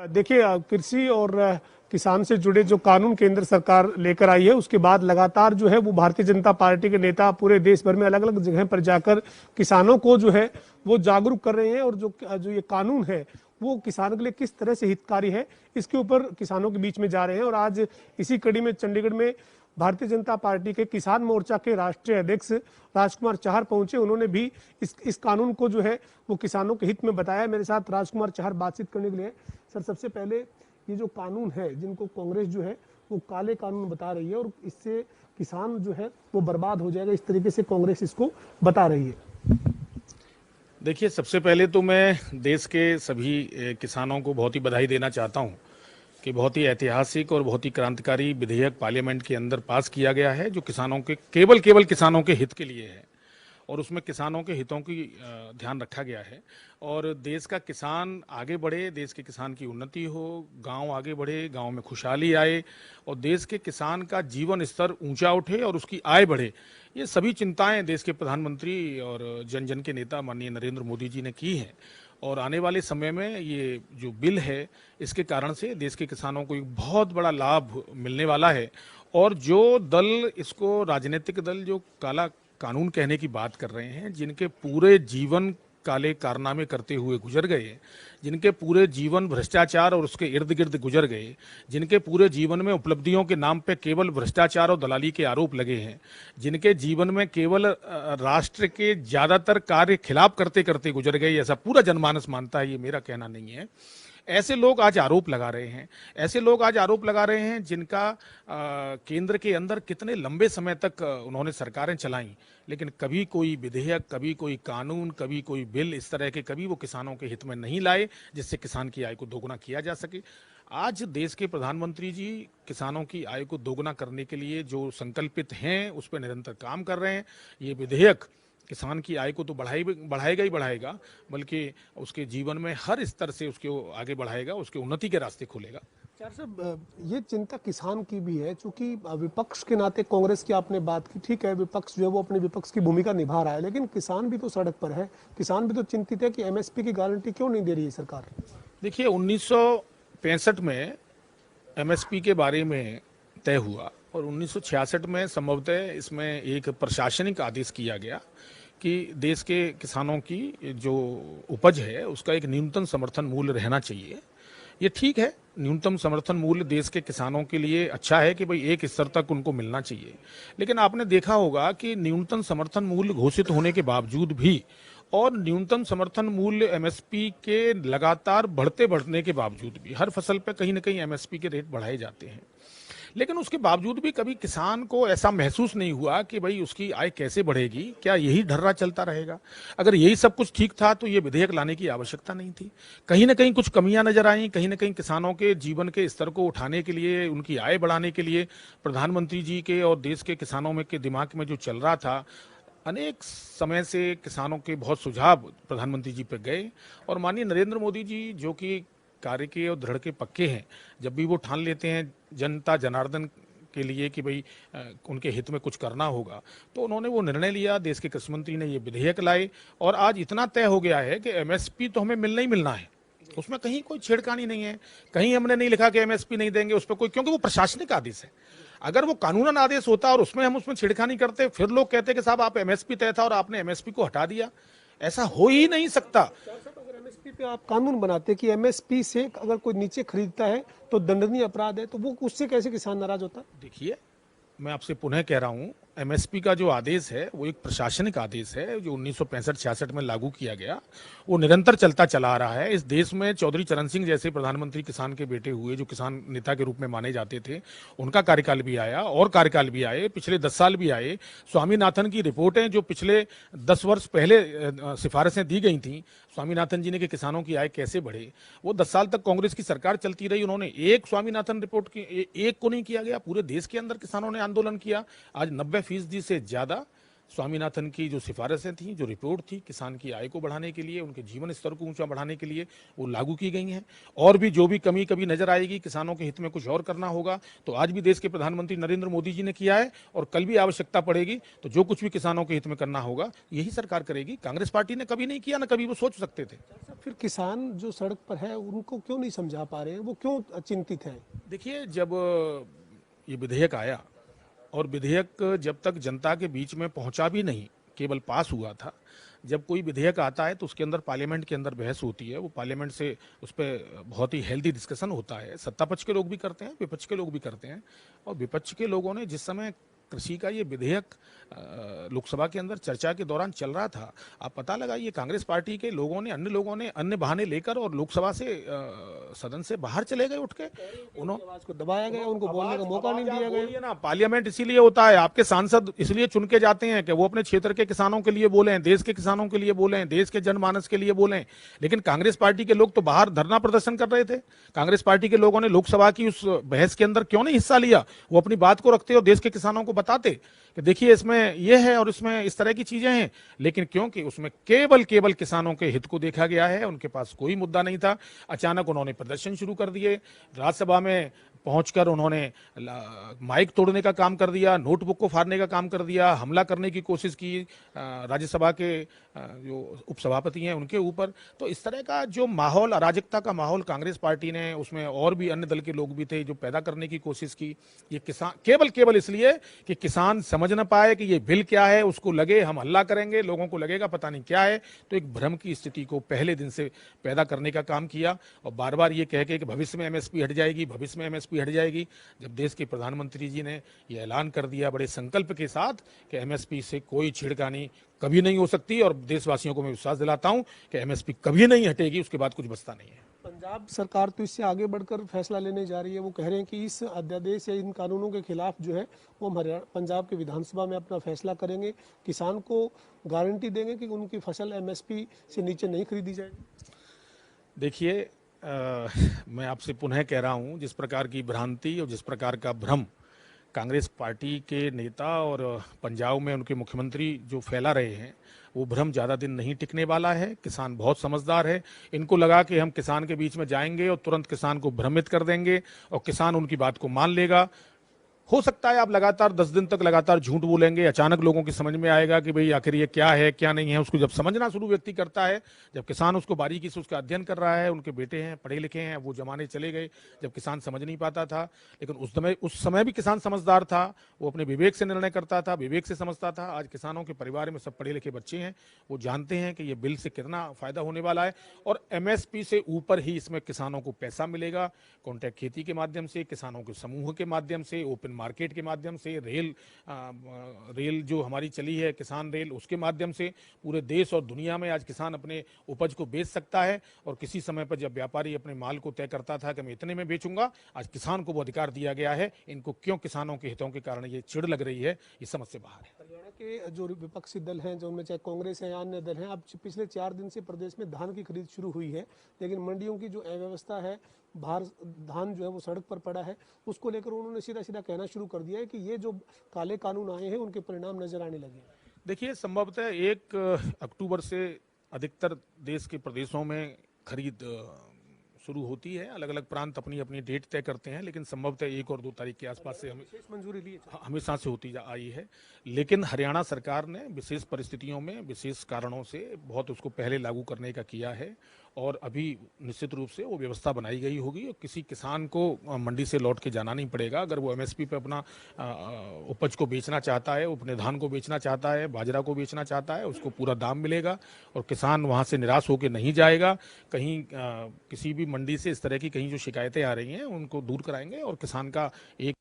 देखिए, कृषि और किसान से जुड़े जो कानून केंद्र सरकार लेकर आई है, उसके बाद लगातार जो है वो भारतीय जनता पार्टी के नेता पूरे देश भर में अलग अलग जगह पर जाकर किसानों को जो है वो जागरूक कर रहे हैं। और जो जो ये कानून है वो किसानों के लिए किस तरह से हितकारी है, इसके ऊपर किसानों के बीच में जा रहे हैं। और आज इसी कड़ी में चंडीगढ़ में भारतीय जनता पार्टी के किसान मोर्चा के राष्ट्रीय अध्यक्ष राजकुमार चाहर पहुंचे। उन्होंने भी इस कानून को जो है वो किसानों के हित में बताया। मेरे साथ राजकुमार चाहर बातचीत करने के लिए। सर, सबसे पहले ये जो कानून है, जिनको कांग्रेस जो है वो काले कानून बता रही है और इससे किसान जो है वो बर्बाद हो जाएगा, इस तरीके से कांग्रेस इसको बता रही है। देखिए, सबसे पहले तो मैं देश के सभी किसानों को बहुत ही बधाई देना चाहता हूं कि बहुत ही ऐतिहासिक और बहुत ही क्रांतिकारी विधेयक पार्लियामेंट के अंदर पास किया गया है, जो किसानों के केवल किसानों के हित के लिए है। और उसमें किसानों के हितों की ध्यान रखा गया है। और देश का किसान आगे बढ़े, देश के किसान की उन्नति हो, गांव आगे बढ़े, गांव में खुशहाली आए और देश के किसान का जीवन स्तर ऊंचा उठे और उसकी आय बढ़े, ये सभी चिंताएं देश के प्रधानमंत्री और जन जन के नेता माननीय नरेंद्र मोदी जी ने की हैं। और आने वाले समय में ये जो बिल है, इसके कारण से देश के किसानों को एक बहुत बड़ा लाभ मिलने वाला है। और जो दल इसको, राजनीतिक दल जो काला कानून कहने की बात कर रहे हैं, जिनके पूरे जीवन काले कारनामे करते हुए गुजर गए, जिनके पूरे जीवन भ्रष्टाचार और उसके इर्द गिर्द गुजर गए, जिनके पूरे जीवन में उपलब्धियों के नाम पे केवल भ्रष्टाचार और दलाली के आरोप लगे हैं, जिनके जीवन में केवल राष्ट्र के ज्यादातर कार्य खिलाफ करते करते गुजर गए, ऐसा पूरा जनमानस मानता है, ये मेरा कहना नहीं है। ऐसे लोग आज आरोप लगा रहे हैं, ऐसे लोग आज आरोप लगा रहे हैं जिनका केंद्र के अंदर कितने लंबे समय तक उन्होंने सरकारें चलाईं, लेकिन कभी कोई विधेयक, कभी कोई कानून, कभी कोई बिल इस तरह के कभी वो किसानों के हित में नहीं लाए, जिससे किसान की आय को दोगुना किया जा सके। आज देश के प्रधानमंत्री जी किसानों की आय को दोगुना करने के लिए जो संकल्पित हैं, उस पर निरंतर काम कर रहे हैं। ये विधेयक किसान की आय को तो बढ़ाएगा ही बढ़ाएगा, बल्कि उसके जीवन में हर स्तर से उसके आगे बढ़ाएगा, उसके उन्नति के रास्ते खोलेगा। चार साहब, ये चिंता किसान की भी है, क्योंकि विपक्ष के नाते कांग्रेस की आपने बात की, ठीक है, विपक्ष जो है वो अपनी विपक्ष की भूमिका निभा रहा है, लेकिन किसान भी तो सड़क पर है। किसान भी तो चिंतित है कि एमएसपी की गारंटी क्यों नहीं दे रही है सरकार। देखिए, 1965 में एमएसपी के बारे में तय हुआ और 1966 में संभवतः इसमें एक प्रशासनिक आदेश किया गया कि देश के किसानों की जो उपज है उसका एक न्यूनतम समर्थन मूल्य रहना चाहिए। ये ठीक है, न्यूनतम समर्थन मूल्य देश के किसानों के लिए अच्छा है कि भाई एक स्तर तक उनको मिलना चाहिए। लेकिन आपने देखा होगा कि न्यूनतम समर्थन मूल्य घोषित होने के बावजूद भी और न्यूनतम समर्थन मूल्य एमएसपी के लगातार बढ़ने के बावजूद भी हर फसल पर कहीं ना कहीं एमएसपी के रेट बढ़ाए जाते हैं, लेकिन उसके बावजूद भी कभी किसान को ऐसा महसूस नहीं हुआ कि भाई उसकी आय कैसे बढ़ेगी, क्या यही ढर्रा चलता रहेगा। अगर यही सब कुछ ठीक था तो ये विधेयक लाने की आवश्यकता नहीं थी। कहीं ना कहीं कुछ कमियां नजर आई, कहीं ना कहीं किसानों के जीवन के स्तर को उठाने के लिए, उनकी आय बढ़ाने के लिए प्रधानमंत्री जी के और देश के किसानों में के दिमाग में जो चल रहा था, अनेक समय से किसानों के बहुत सुझाव प्रधानमंत्री जी पे गए। और माननीय नरेंद्र मोदी जी, जो कि कार्य के और दृढ़ के पक्के हैं, जब भी वो ठान लेते हैं जनता जनार्दन के लिए कि भाई उनके हित में कुछ करना होगा, तो उन्होंने वो निर्णय लिया। देश के कृषि मंत्री ने ये विधेयक लाए और आज इतना तय हो गया है कि एमएसपी तो हमें मिलना ही मिलना है, उसमें कहीं कोई छेड़खानी नहीं है। कहीं हमने नहीं लिखा कि एमएसपी नहीं देंगे उस पर कोई, क्योंकि वो प्रशासनिक आदेश है। अगर वो कानूनन आदेश होता और हम उसमें छेड़खानी करते, फिर लोग कहते कि साहब आप एमएसपी तय था और आपने एमएसपी को हटा दिया। ऐसा हो ही नहीं सकता। एमएसपी पे आप कानून बनाते कि एमएसपी से अगर कोई नीचे खरीदता है तो दंडनीय अपराध है, तो वो उससे कैसे किसान नाराज होता है? देखिए, मैं आपसे पुनः कह रहा हूं, एमएसपी का जो आदेश है वो एक प्रशासनिक आदेश है, जो 1965-66 में लागू किया गया, वो निरंतर चलता चला आ रहा है। इस देश में चौधरी चरण सिंह जैसे प्रधानमंत्री किसान के बेटे हुए, जो किसान नेता के रूप में माने जाते थे, उनका कार्यकाल भी आया और कार्यकाल भी आए, पिछले 10 साल भी आए। स्वामीनाथन की रिपोर्टें जो पिछले 10 वर्ष पहले सिफारिशें दी गई थी स्वामीनाथन जी ने कि किसानों की आय कैसे बढ़े, वो 10 साल तक कांग्रेस की सरकार चलती रही, उन्होंने एक स्वामीनाथन रिपोर्ट की एक को नहीं किया गया। पूरे देश के अंदर किसानों ने आंदोलन किया। आज 90% से ज्यादा स्वामीनाथन की जो सिफारिशें थी, जो रिपोर्ट थी, किसान की आय को बढ़ाने के लिए, उनके जीवन स्तर को ऊंचा बढ़ाने के लिए वो लागू की गई हैं। और भी जो भी कमी कभी नजर आएगी, किसानों के हित में कुछ और करना होगा, तो आज भी देश के प्रधानमंत्री नरेंद्र मोदी जी ने किया है, और कल भी आवश्यकता पड़ेगी तो जो कुछ भी किसानों के हित में करना होगा यही सरकार करेगी। कांग्रेस पार्टी ने कभी नहीं किया, ना कभी वो सोच सकते थे। फिर किसान जो सड़क पर है उनको क्यों नहीं समझा पा रहे हैं, वो क्यों चिंतित हैं? देखिए, जब ये विधेयक आया, और विधेयक जब तक जनता के बीच में पहुंचा भी नहीं, केवल पास हुआ था। जब कोई विधेयक आता है तो उसके अंदर पार्लियामेंट के अंदर बहस होती है, वो पार्लियामेंट से उस पर बहुत ही हेल्दी डिस्कशन होता है। सत्ता पक्ष के लोग भी करते हैं, विपक्ष के लोग भी करते हैं। और विपक्ष के लोगों ने जिस समय कृषि का ये विधेयक लोकसभा के अंदर चर्चा के दौरान चल रहा था, आप पता लगाइए कांग्रेस पार्टी के लोगों ने अन्य बहाने लेकर और लोकसभा से सदन से बाहर चले गए उठ के। उन्होंने आवाज को दबाया गया, उनको बोलने का मौका नहीं दिया गया। बोलिए ना, पार्लियामेंट इसीलिए होता है, आपके सांसद इसलिए चुन के जाते हैं कि वो अपने क्षेत्र के किसानों के लिए बोलें, देश के किसानों के लिए बोलें, देश के जनमानस के लिए बोलें। लेकिन कांग्रेस पार्टी के लोग तो बाहर धरना प्रदर्शन कर रहे थे। कांग्रेस पार्टी के लोगों ने लोकसभा की उस बहस के अंदर क्यों नहीं हिस्सा लिया? वो अपनी बात को रखते और देश के किसानों को बताते कि देखिए इसमें ये है और इसमें इस तरह की चीजें हैं। लेकिन क्योंकि उसमें केवल किसानों के हित को देखा गया है, उनके पास कोई मुद्दा नहीं था, अचानक उन्होंने प्रदर्शन शुरू कर दिए। राज्यसभा में पहुंचकर उन्होंने माइक तोड़ने का काम कर दिया, नोटबुक को फाड़ने का काम कर दिया, हमला करने की कोशिश की राज्यसभा के जो उपसभापति हैं उनके ऊपर। तो इस तरह का जो माहौल, अराजकता का माहौल कांग्रेस पार्टी ने, उसमें और भी अन्य दल के लोग भी थे जो पैदा करने की कोशिश की। ये किसान केवल इसलिए कि किसान समझ न पाए कि ये बिल क्या है, उसको लगे हम हल्ला करेंगे, लोगों को लगेगा पता नहीं क्या है। तो एक भ्रम की स्थिति को पहले दिन से पैदा करने का काम किया, और बार बार ये कह के कि भविष्य में एमएसपी हट जाएगी, भविष्य में एमएसपी हट जाएगी। जब देश के प्रधानमंत्री जी ने यह ऐलान कर दिया बड़े संकल्प के साथ कि एमएसपी से कोई छिड़कानी कभी नहीं हो सकती, और देशवासियों को मैं विश्वास दिलाता हूं कि एमएसपी कभी नहीं हटेगी, उसके बाद कुछ बचता नहीं है। पंजाब सरकार तो इससे आगे बढ़कर फैसला लेने जा रही है। वो कह रहे हैं कि इस अध्यादेश या इन कानूनों के खिलाफ जो है वो हम हरियाणा पंजाब के विधानसभा में अपना फैसला करेंगे, किसान को गारंटी देंगे कि उनकी फसल एमएसपी से नीचे नहीं खरीदी जाएगी। देखिए, मैं आपसे पुनः कह रहा हूं, जिस प्रकार की भ्रांति और जिस प्रकार का भ्रम कांग्रेस पार्टी के नेता और पंजाब में उनके मुख्यमंत्री जो फैला रहे हैं, वो भ्रम ज़्यादा दिन नहीं टिकने वाला है। किसान बहुत समझदार है, इनको लगा कि हम किसान के बीच में जाएंगे और तुरंत किसान को भ्रमित कर देंगे और किसान उनकी बात को मान लेगा। हो सकता है आप लगातार 10 दिन तक लगातार झूठ बोलेंगे, अचानक लोगों की समझ में आएगा कि भाई आखिर ये क्या है क्या नहीं है। उसको जब समझना शुरू व्यक्ति करता है, जब किसान उसको बारीकी से उसका अध्ययन कर रहा है, उनके बेटे हैं पढ़े लिखे हैं, वो जमाने चले गए जब किसान समझ नहीं पाता था। लेकिन उस समय भी किसान समझदार था, वो अपने विवेक से निर्णय करता था, विवेक से समझता था। आज किसानों के परिवार में सब पढ़े लिखे बच्चे हैं, वो जानते हैं कि ये बिल से कितना फायदा होने वाला है, और एमएसपी से ऊपर ही इसमें किसानों को पैसा मिलेगा। कॉन्ट्रैक्ट खेती के माध्यम से, किसानों के समूह के माध्यम से, ओपन मार्केट के माध्यम से, रेल जो हमारी चली है किसान रेल, उसके माध्यम से पूरे देश और दुनिया में आज किसान अपने उपज को बेच सकता है। और किसी समय पर जब व्यापारी अपने माल को तय करता था कि मैं इतने में बेचूंगा, आज किसान को वो अधिकार दिया गया है। इनको क्यों किसानों के हितों के कारण ये चिढ़ लग रही है, ये समझ से बाहर है। हरियाणा के जो विपक्षी दल हैं, जो उनमें चाहे कांग्रेस है या अन्य दल हैं, अब पिछले 4 दिन से प्रदेश में धान की खरीद शुरू हुई है, लेकिन मंडियों की जो अव्यवस्था है, बाहर धान जो है वो सड़क पर पड़ा है, उसको लेकर उन्होंने सीधा कहना शुरू कर दिया है कि ये जो काले कानून आए हैं उनके परिणाम नजर आने लगे। देखिए, संभवतः 1 अक्टूबर से अधिकतर देश के प्रदेशों में खरीद शुरू होती है। अलग अलग प्रांत अपनी अपनी डेट तय करते हैं, लेकिन संभवतः 1 और 2 तारीख के आसपास से हमें मंजूरी ली हमेशा से होती आई है। लेकिन हरियाणा सरकार ने विशेष परिस्थितियों में, विशेष कारणों से बहुत उसको पहले लागू करने का किया है, और अभी निश्चित रूप से वो व्यवस्था बनाई गई होगी और किसी किसान को मंडी से लौट के जाना नहीं पड़ेगा। अगर वो एमएसपी पे अपना उपज को बेचना चाहता है, अपने धान को बेचना चाहता है, बाजरा को बेचना चाहता है, उसको पूरा दाम मिलेगा और किसान वहाँ से निराश होकर नहीं जाएगा। कहीं किसी भी मंडी से इस तरह की कहीं जो शिकायतें आ रही हैं उनको दूर कराएंगे और किसान का एक